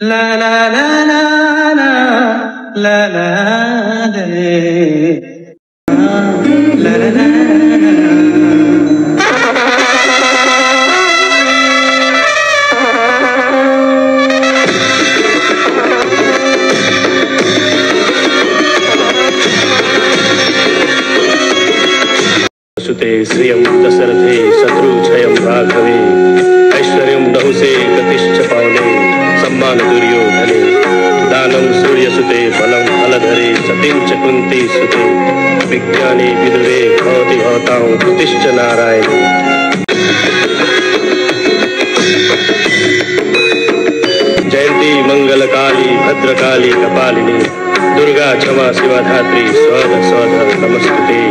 La la la la la la la la la la सुते श्रियं दशरथे शत्रुक्षयं राघवे ऐश्वर्यं नहुषे गतिश्च पावने सम्मान दुर्योधने दानं सूर्यसुते बलं फलधरे सतीं च कुन्ती सुते विज्ञाने विदुरे भवति भवतां कृतिश्च नारायणे जयंती मंगलकाली भद्रकाली कपालिनी दुर्गा क्षमा शिवा धात्री स्वध स्वध नमस्ते।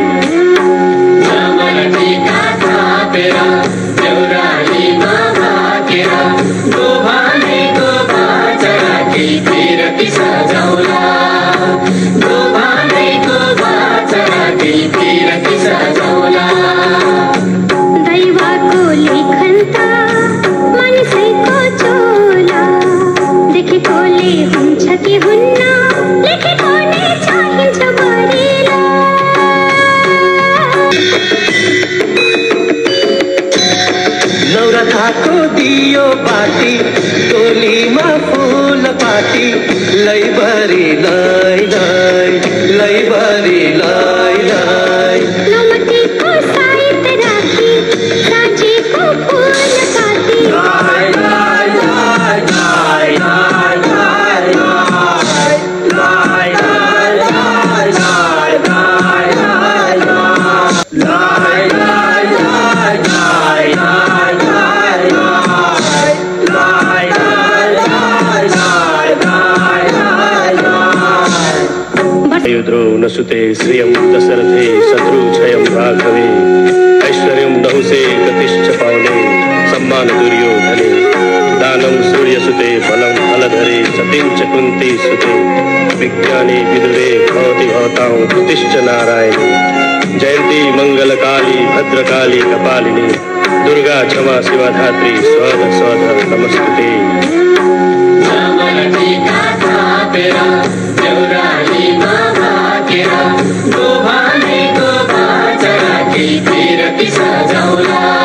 नौरथाको दियो बाटी टोलीमा फूल पाटी लैभरि लै लै लैभरि लै लै नमतीको साइत राखी साँझीको फूल पाती लै लै लै लै लै लै युद्रो न सुते श्रियं दशरथे शत्रुक्षयं राघवे ऐश्वर्यं नहुषे गतिश्च पावने सम्मान दुर्योधने दानं सूर्यसुते बलं फलधरे सतीं च कुन्ती सुते विज्ञाने विदुरे भवति भवतां कृतिश्च नारायणे जयंती मंगलकाली भद्रकाली कपालिनी दुर्गा क्षमा शिवा धात्री स्वध स्वध नमस्ते। गोभाने को बाचा की तीरती सजाऊला।